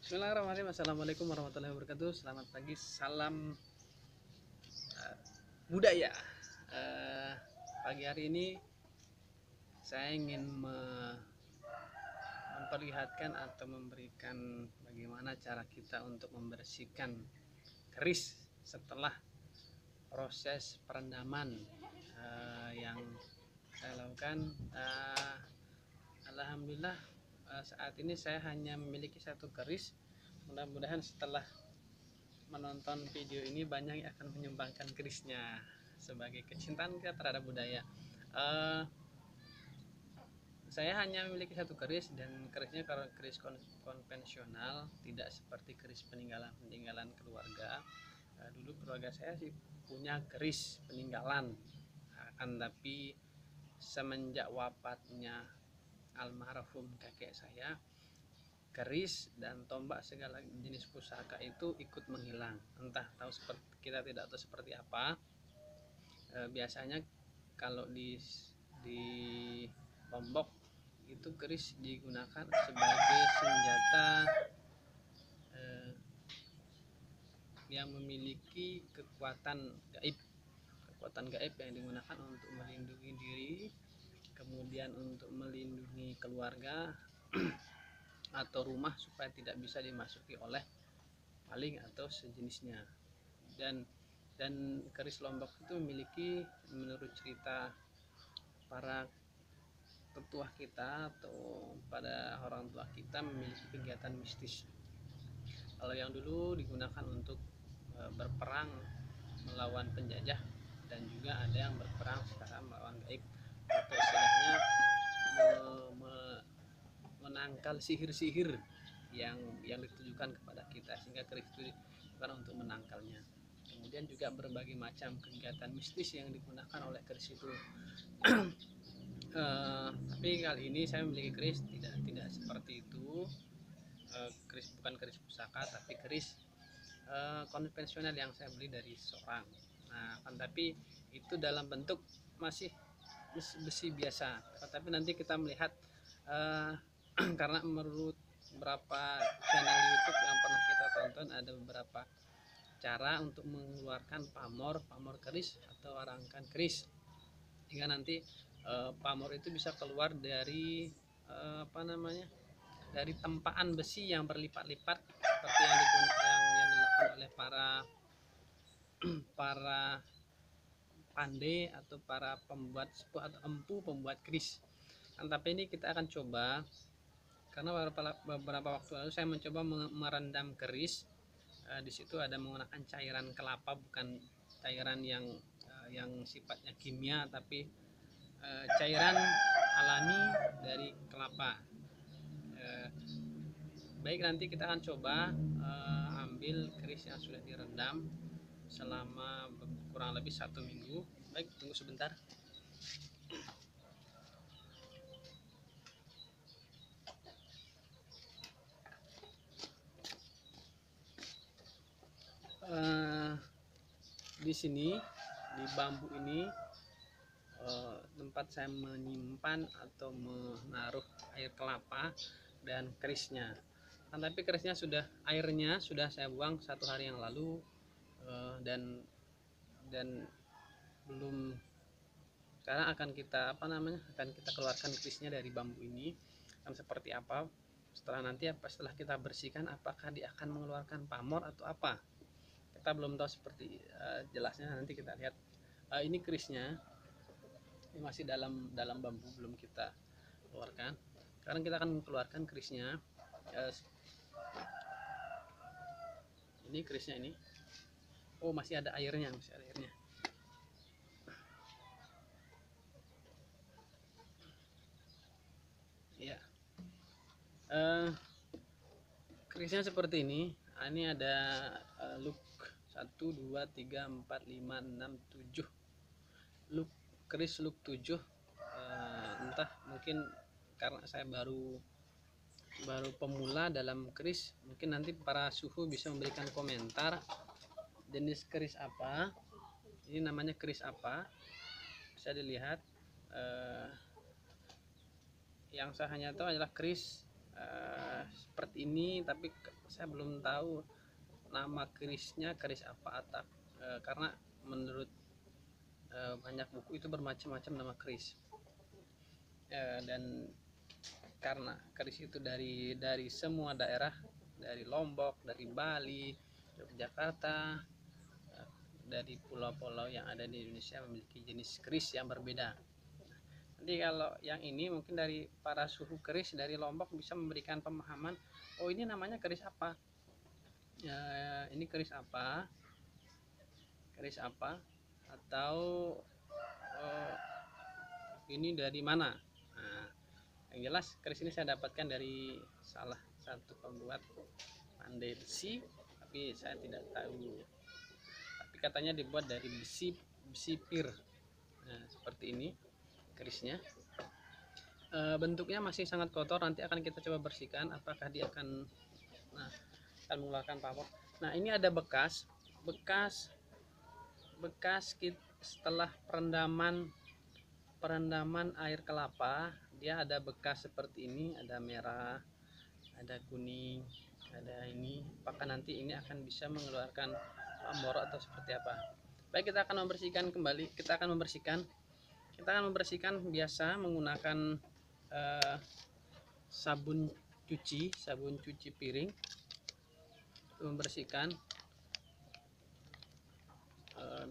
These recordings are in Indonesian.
Bismillahirrahmanirrahim. Assalamualaikum warahmatullahi wabarakatuh. Selamat pagi, salam budaya. Pagi hari ini saya ingin memperlihatkan atau memberikan bagaimana cara kita untuk membersihkan keris setelah proses perendaman yang saya lakukan. Alhamdulillah, saat ini saya hanya memiliki satu keris. Mudah-mudahan setelah menonton video ini banyak yang akan menyumbangkan kerisnya sebagai kecintaan kita terhadap budaya. Saya hanya memiliki satu keris, dan kerisnya kalau keris konvensional, tidak seperti keris peninggalan keluarga. Dulu keluarga saya sih punya keris peninggalan, tapi semenjak wafatnya almarhum kakek saya, keris dan tombak segala jenis pusaka itu ikut menghilang. Entah tahu kita tidak tahu seperti apa. Biasanya kalau di Lombok itu keris digunakan sebagai senjata yang memiliki kekuatan gaib yang digunakan untuk melindungi diri, kemudian untuk melindungi keluarga atau rumah supaya tidak bisa dimasuki oleh maling atau sejenisnya. Dan keris Lombok itu memiliki, menurut cerita para tetua kita atau pada orang tua kita, memiliki kegiatan mistis. Kalau yang dulu digunakan untuk berperang melawan penjajah, dan juga ada yang berperang secara melawan gaib atau istilahnya menangkal sihir-sihir yang ditujukan kepada kita, sehingga keris itu bukan untuk menangkalnya. Kemudian juga berbagai macam kegiatan mistis yang digunakan oleh keris itu. Tapi kali ini saya memiliki keris tidak seperti itu. Keris bukan keris pusaka, tapi keris konvensional yang saya beli dari seorang. Nah, tapi itu dalam bentuk masih besi biasa. Tapi nanti kita melihat, karena menurut beberapa channel YouTube yang pernah kita tonton, ada beberapa cara untuk mengeluarkan pamor keris atau rangkaian keris, hingga nanti pamor itu bisa keluar dari dari tempaan besi yang berlipat-lipat seperti yang dilakukan oleh para pandai atau para pembuat sepuh atau empu pembuat keris. Tapi ini kita akan coba, karena beberapa waktu lalu saya mencoba merendam keris. Di situ ada menggunakan cairan kelapa, bukan cairan yang sifatnya kimia, tapi cairan alami dari kelapa. Baik, nanti kita akan coba ambil keris yang sudah direndam selama kurang lebih 1 minggu. Baik, tunggu sebentar. Di sini, di bambu ini, tempat saya menyimpan atau menaruh air kelapa dan kerisnya. Tapi kerisnya airnya sudah saya buang 1 hari yang lalu, dan belum. Sekarang akan kita keluarkan kerisnya dari bambu ini. Seperti apa setelah kita bersihkan, apakah dia akan mengeluarkan pamor atau apa, kita belum tahu seperti jelasnya. Nanti kita lihat. Ini kerisnya, ini masih dalam bambu, belum kita keluarkan. Sekarang kita akan keluarkan kerisnya. Ini kerisnya ini. Oh, masih ada airnya, ya. Kerisnya seperti ini. Ini ada look 1, 2, 3, 4, 5, 6, 7 look, keris look 7. Entah, mungkin karena saya baru pemula dalam keris, mungkin nanti para suhu bisa memberikan komentar jenis keris apa, ini namanya keris apa. Bisa dilihat. Yang saya hanya tahu adalah keris seperti ini, tapi saya belum tahu nama kerisnya keris apa, atau karena menurut banyak buku itu bermacam-macam nama keris. Dan karena keris itu dari semua daerah, dari Lombok, dari Bali, Yogyakarta, dari pulau-pulau yang ada di Indonesia memiliki jenis keris yang berbeda. Nanti kalau yang ini mungkin dari para suhu keris dari Lombok bisa memberikan pemahaman, oh ini namanya keris apa, ini keris apa, atau ini dari mana. Nah, yang jelas keris ini saya dapatkan dari salah satu pembuat pandai besi, tapi saya tidak tahu, tapi katanya dibuat dari besi pir. Nah, seperti ini kerisnya. Bentuknya masih sangat kotor, nanti akan kita coba bersihkan apakah dia akan mengeluarkan pamor. Nah, ini ada bekas setelah perendaman air kelapa, dia ada bekas seperti ini, ada merah, ada kuning, ada ini. Apakah nanti ini akan bisa mengeluarkan pamor atau seperti apa? Baik, kita akan membersihkan kembali. Kita akan membersihkan biasa menggunakan sabun cuci piring untuk membersihkan.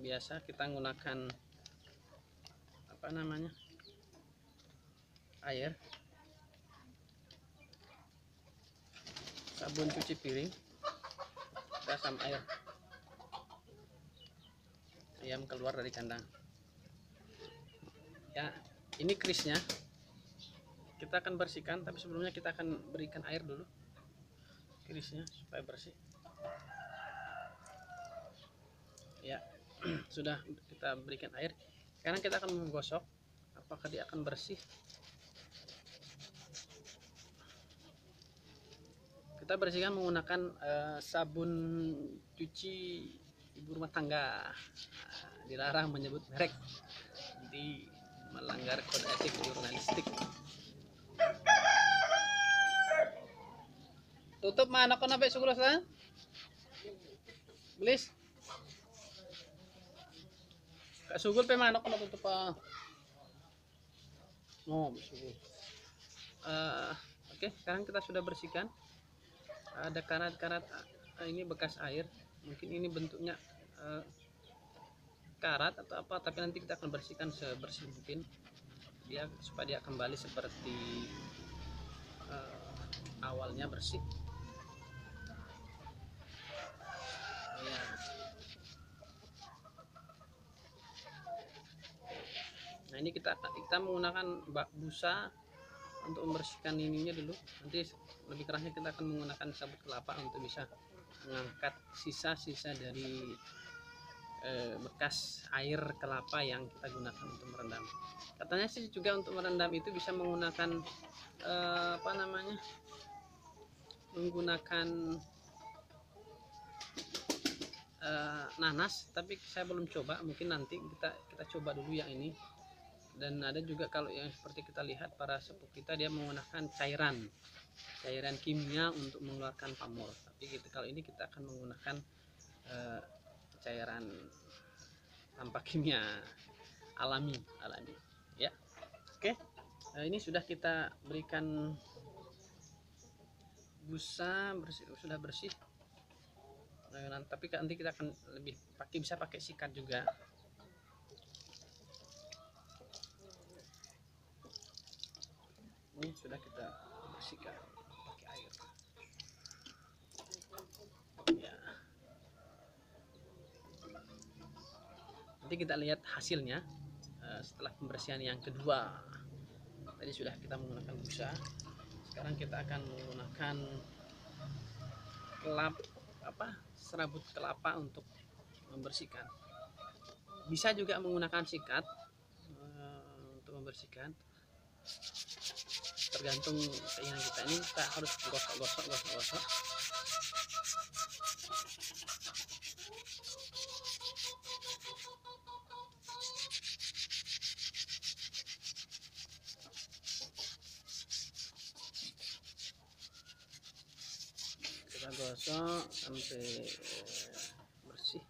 Biasa kita menggunakan air, sabun cuci piring, sama air. Ayam keluar dari kandang. Ya, ini kerisnya kita akan bersihkan, tapi sebelumnya kita akan berikan air dulu kerisnya supaya bersih. Ya, sudah kita berikan air. Sekarang kita akan menggosok apakah dia akan bersih. Kita bersihkan menggunakan sabun cuci ibu rumah tangga. Dilarang menyebut merek, nanti melanggar kode etik jurnalistik. Tutup mana kau nabe sugulas lah? Belis. Kak sugul pe mana kau tutup pa? Oh, sugul. Oke, sekarang kita sudah bersihkan. Ada karat-karat, ini bekas air. Mungkin ini bentuknya karat atau apa, tapi nanti kita akan bersihkan sebersih mungkin supaya dia kembali seperti awalnya bersih. Ya. Nah, ini kita menggunakan bak busa untuk membersihkan ininya dulu. Nanti lebih kerasnya kita akan menggunakan sabut kelapa untuk bisa mengangkat sisa-sisa dari bekas air kelapa yang kita gunakan untuk merendam. Katanya sih juga untuk merendam itu bisa menggunakan menggunakan nanas, tapi saya belum coba. Mungkin nanti kita coba dulu yang ini. Dan ada juga kalau yang seperti kita lihat para sepuh kita, dia menggunakan cairan kimia untuk mengeluarkan pamor. Tapi kalau ini kita akan menggunakan cairan tanpa kimia, alami ya. Oke, ini sudah kita berikan busa sudah bersih. Tapi nanti kita akan bisa pakai sikat juga. Ini sudah kita bersihkan pakai air. Ya. Nanti kita lihat hasilnya setelah pembersihan yang kedua. Tadi sudah kita menggunakan busa. Sekarang kita akan menggunakan serabut kelapa untuk membersihkan. Bisa juga menggunakan sikat untuk membersihkan. Tergantung keinginan kita. Ini kita harus gosok. kita gosok sampai bersih.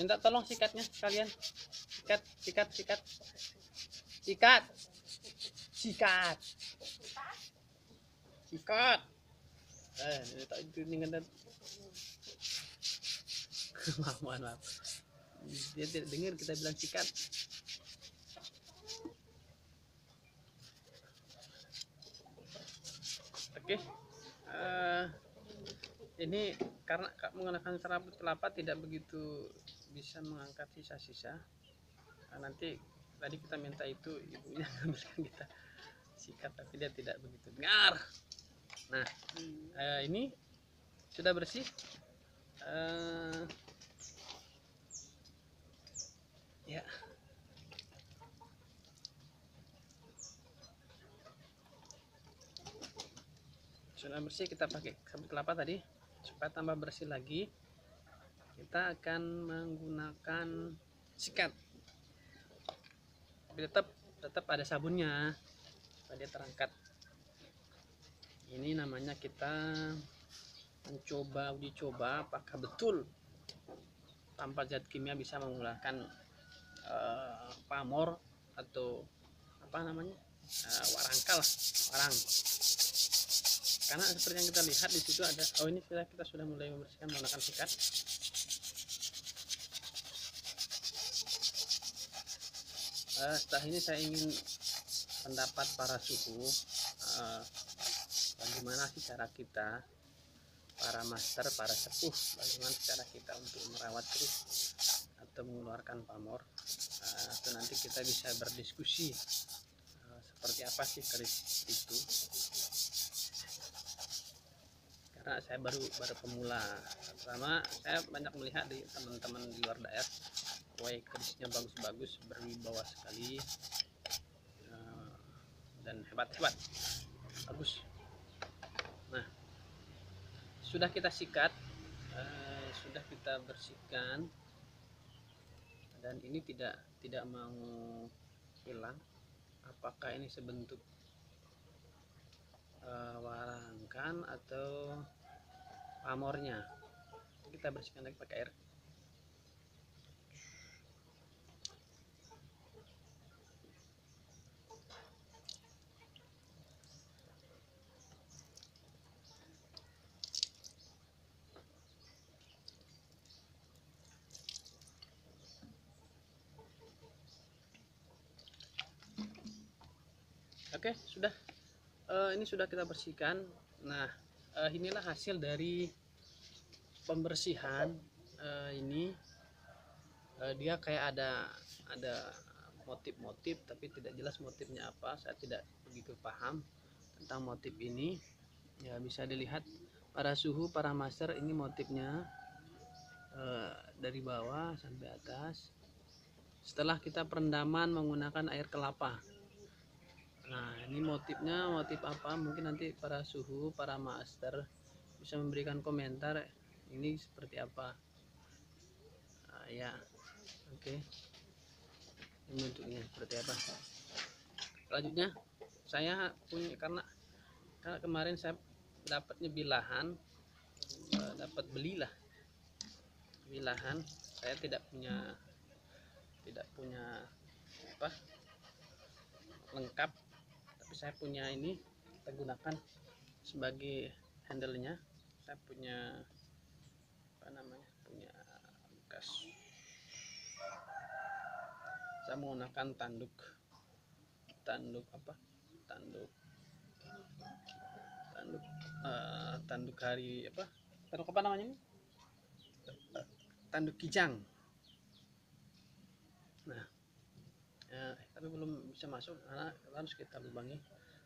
Minta tolong sikatnya kalian. Sikat. Ini tak dengan maaf. Dia tidak dengar kita bilang sikat. Oke. Ini karena menggunakan serabut kelapa tidak begitu bisa mengangkat sisa-sisa. Nanti tadi kita minta itu ibunya ngambilkan kita sikat, tapi dia tidak begitu dengar. Nah, ini sudah bersih. Ya, sudah bersih. Kita pakai sabut kelapa tadi supaya tambah bersih lagi. Kita akan menggunakan sikat, tapi tetap ada sabunnya supaya dia terangkat. Ini namanya kita uji coba apakah betul tanpa zat kimia bisa menggunakan pamor atau apa namanya, warangka. Karena seperti yang kita lihat di situ ada, ini kita sudah mulai membersihkan menggunakan sikat. Setelah ini saya ingin pendapat para suhu, bagaimana sih cara kita, para master, para sepuh, bagaimana cara kita untuk merawat keris atau mengeluarkan pamor. Atau nanti kita bisa berdiskusi seperti apa sih keris itu, karena saya baru pemula. Pertama, saya banyak melihat di teman-teman di luar daerah, kerisnya bagus-bagus, berwibawa sekali, dan hebat, bagus. Nah, sudah kita sikat, sudah kita bersihkan, dan ini tidak mau hilang. Apakah ini sebentuk warangkan atau pamornya? Kita bersihkan lagi pakai air. Oke, sudah. Ini sudah kita bersihkan. Nah, inilah hasil dari pembersihan. Ini dia kayak ada motif-motif, tapi tidak jelas motifnya apa. Saya tidak begitu paham tentang motif ini. Ya, bisa dilihat para suhu, para master, ini motifnya dari bawah sampai atas. Setelah kita perendaman menggunakan air kelapa. Nah, ini motifnya motif apa? Mungkin nanti para suhu, para master bisa memberikan komentar ini seperti apa. Ya, oke. Ini bentuknya seperti apa. Selanjutnya saya punya, karena kemarin saya dapatnya bilahan, dapat belilah bilahan. Saya tidak punya apa lengkap, tapi saya punya ini, kita gunakan sebagai handle-nya. Saya punya punya bekas. Saya menggunakan tanduk hari apa? Tanduk apa namanya ini? Tanduk kijang. Nah, tapi belum bisa masuk karena harus kita lubangi.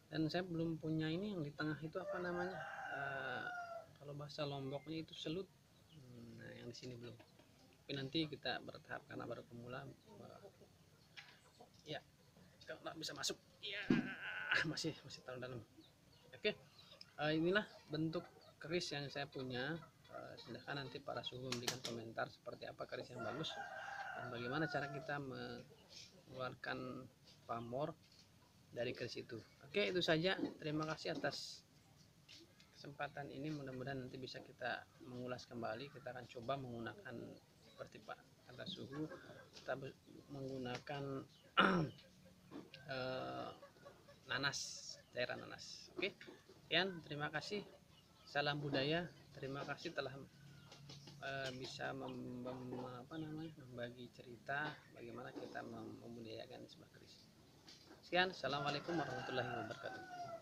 Dan saya belum punya ini yang di tengah itu apa namanya? Kalau bahasa Lomboknya itu selut. Nah, yang di sini belum. Tapi nanti kita bertahap karena baru pemula. Ya, kalau nggak bisa masuk, ya masih taruh dalam. Oke, inilah bentuk keris yang saya punya. silahkan nanti para suhu memberikan komentar seperti apa keris yang bagus dan bagaimana cara kita mengeluarkan pamor dari keris itu. Oke, itu saja. Terima kasih atas kesempatan ini, mudah-mudahan nanti bisa kita mengulas kembali. Kita akan coba menggunakan seperti Pak kata suhu, kita menggunakan nanas, cairan nanas. Oke, sekian, terima kasih, salam budaya, terima kasih telah bisa membagi cerita bagaimana kita membudidayakan sebuah keris. Sekian, assalamualaikum warahmatullahi wabarakatuh.